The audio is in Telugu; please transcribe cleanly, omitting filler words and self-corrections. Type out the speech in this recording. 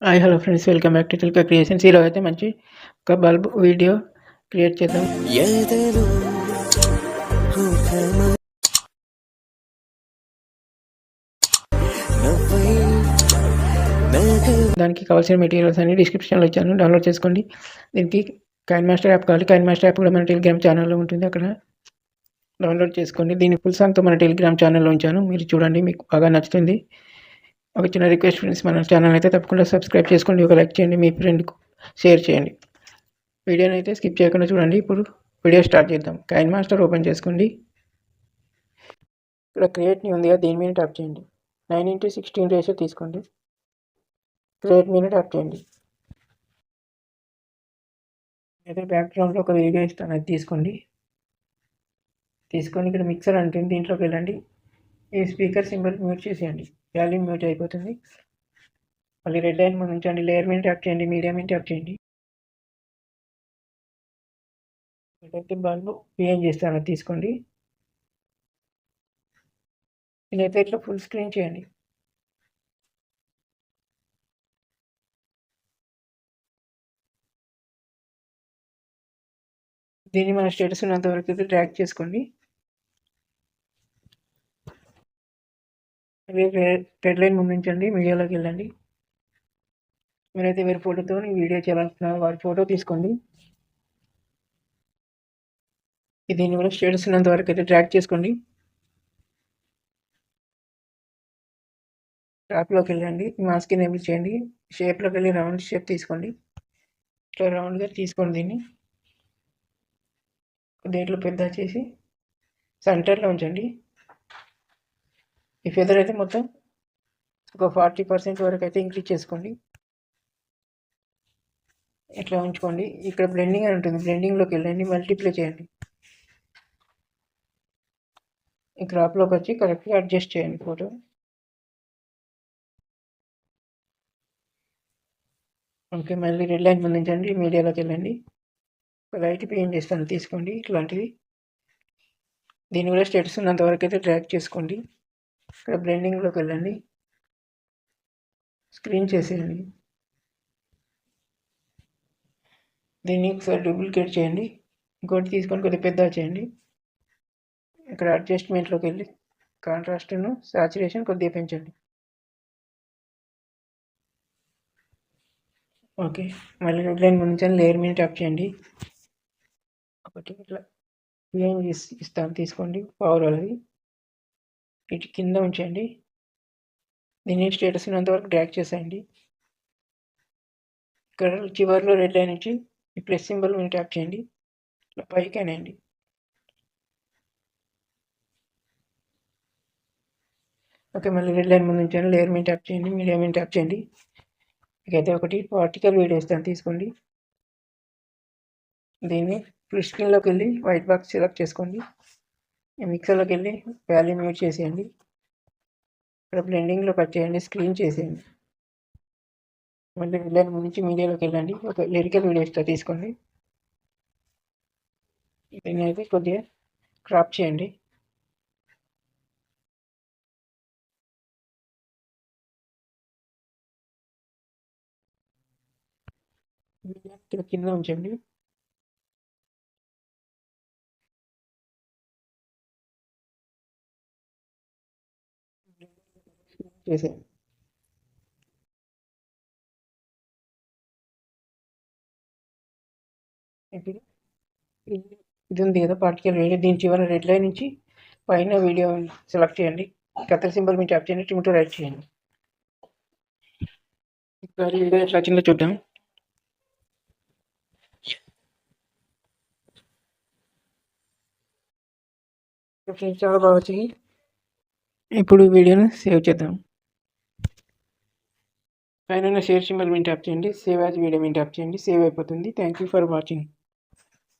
Hi hello friends, welcome back to Chilka creations. ఈరోజు అయితే మంచి ఒక బల్బ్ వీడియో క్రియేట్ చేద్దాం. దానికి కావాల్సిన మెటీరియల్స్ అన్ని డిస్క్రిప్షన్లో ఇచ్చాను, డౌన్లోడ్ చేసుకోండి. దీనికి కైన్ మాస్టర్ యాప్ కావాలి. కైన్ మాస్టర్ యాప్ కూడా మన టెలిగ్రామ్ ఛానల్లో ఉంటుంది, అక్కడ డౌన్లోడ్ చేసుకోండి. దీని ఫుల్ సాంగ్తో మన టెలిగ్రామ్ ఛానల్లో ఉంచాను, మీరు చూడండి, మీకు బాగా నచ్చుతుంది. ఒక చిన్న రిక్వెస్ట్ ఫ్రెండ్స్, మన ఛానల్ అయితే తప్పకుండా సబ్స్క్రైబ్ చేసుకోండి, ఒక లైక్ చేయండి, మీ ఫ్రెండ్కు షేర్ చేయండి. వీడియోని అయితే స్కిప్ చేయకుండా చూడండి. ఇప్పుడు వీడియో స్టార్ట్ చేద్దాం. కైన్ మాస్టర్ ఓపెన్ చేసుకోండి. ఇక్కడ క్రియేట్ న్యూ ఉంది కదా, దీని మీద ట్యాప్ చేయండి. 9:16 రేషియో తీసుకోండి. క్రియేట్ మీద ట్యాప్ చేయండి. అయితే బ్యాక్గ్రౌండ్లో ఒక వీడియో ఇస్తాను, అది తీసుకొని ఇక్కడ మిక్సర్ అంటుంది, దీంట్లోకి వెళ్ళండి. ఈ స్పీకర్ సింబల్ మ్యూట్ చేసేయండి, వాల్యూమ్ మ్యూట్ అయిపోతుంది. మళ్ళీ రెడ్ లైన్ మీద ఉంచండి, లేయర్ మీద ట్యాప్ చేయండి, మీడియా మీద ట్యాప్ చేయండి. ఇదైతే బల్బు పిఎన్ చేస్తాను, తీసుకోండి. ఇదైతే ఇట్లా ఫుల్ స్క్రీన్ చేయండి. దీన్ని మన స్టేటస్ ఉన్నంత వరకు అయితే డ్రాగ్ చేసుకోండి. రెడ్ లైన్ ముందుంచండి, మీడియాలోకి వెళ్ళండి. మీరైతే వేరే ఫోటోతో వీడియో చేయాలనుకున్నారు, వారి ఫోటో తీసుకోండి. దీన్ని కూడా స్టేటస్ ఉన్నంత వరకు అయితే డ్రాగ్ చేసుకోండి. ట్రాప్లోకి వెళ్ళండి, మాస్క్ ఎనేబుల్ చేయండి. షేప్లోకి వెళ్ళి రౌండ్ షేప్ తీసుకోండి. ఇట్లా రౌండ్గా తీసుకోండి. దీంట్లో పెద్ద చేసి సెంటర్లో ఉంచండి. ఈ ఫెదర్ అయితే మొత్తం ఒక 40% వరకు అయితే ఇంక్రీజ్ చేసుకోండి. ఇట్లా ఉంచుకోండి. ఇక్కడ బ్లెండింగ్ అని ఉంటుంది, బ్లెండింగ్లోకి వెళ్ళండి, మల్టిప్లై చేయండి. ఈ క్రాప్లోకి వచ్చి కరెక్ట్గా అడ్జస్ట్ చేయండి ఫోటో. ఓకే, మళ్ళీ రెడ్ లైన్ ముందుంచండి, మీడియాలోకి వెళ్ళండి. ఒక లైట్ పెయింట్ చేస్తాను, తీసుకోండి ఇట్లాంటిది. దీన్ని కూడా స్టేటస్ ఉన్నంత వరకు అయితే డ్రాగ్ చేసుకోండి. ఇక్కడ బ్లెండింగ్లోకి వెళ్ళండి, స్క్రీన్ చేసేయండి. దీన్ని ఒకసారి డూప్లికేట్ చేయండి, ఇంకోటి తీసుకొని కొద్దిగా పెద్ద చేయండి. ఇక్కడ అడ్జస్ట్మెంట్లోకి వెళ్ళి కాంట్రాస్ట్ను సాచురేషన్ కొద్దిగా పెంచండి. ఓకే, మళ్ళీ రెడ్ లైన్ ముందు లేయర్ మీద ట్యాప్ చేయండి. ఒకటి ఇట్లా పిఎన్ ఇస్తాను, తీసుకోండి. పవర్ అది ఇటు కింద ఉంచండి. దీన్ని స్టేటస్ ఉన్నంత వరకు డ్రాగ్ చేసేయండి. ఇక్కడ చివరిలో రెడ్ లైన్ నుంచి ఈ ప్లస్ సింబల్ మీద ట్యాప్ చేయండి, ఇట్లా పైకి అనండి. ఓకే, మళ్ళీ రెడ్ లైన్ ముందు ఉంచండి, లేయర్ మీద ట్యాప్ చేయండి, మీడియా మీద ట్యాప్ చేయండి. ఇకైతే ఒకటి పార్టికల్ వీడియో ఇస్తాను, తీసుకోండి. దీన్ని ఫుల్ స్క్రీన్లోకి వెళ్ళి వైట్ బాక్స్ సెలెక్ట్ చేసుకోండి. మిక్సర్లోకి వెళ్ళి వాల్యూమ్ మ్యూట్ చేసేయండి. ఇక్కడ బ్లెండింగ్లో కట్ చేయండి, స్క్రీన్ చేసేయండి. మళ్ళీ రెడ్ లైన్ నుంచి మీడియాలోకి వెళ్ళండి, ఒక లిరికల్ వీడియో ఇస్తా, తీసుకోండి. దీన్ని అయితే కొద్దిగా క్రాప్ చేయండి. ఇక్కడ కింద ఉంచండి. చేసేయండి. ఇప్పుడు ఇది ఉంది కదా పార్టికల్ వీడియో, దీని చివరి రెడ్ లైన్ నుంచి పైన వీడియో సెలెక్ట్ చేయండి. కత్తెర సింబల్ మీద ట్యాప్ చేయండి, ట్రిమ్ రైట్ చేయండి. ఇక్కడ వీడియో ఎట్లా వచ్చిందో చూద్దాం. చాలా బాగా వచ్చింది. ఇప్పుడు వీడియోను సేవ్ చేద్దాం. పైన షేర్ సింబల్ మీద ట్యాప్ చేయండి, సేవ్ యాజ్ వీడియో మీద ట్యాప్ చేయండి, సేవ్ అయిపోతుంది. Thank you for watching.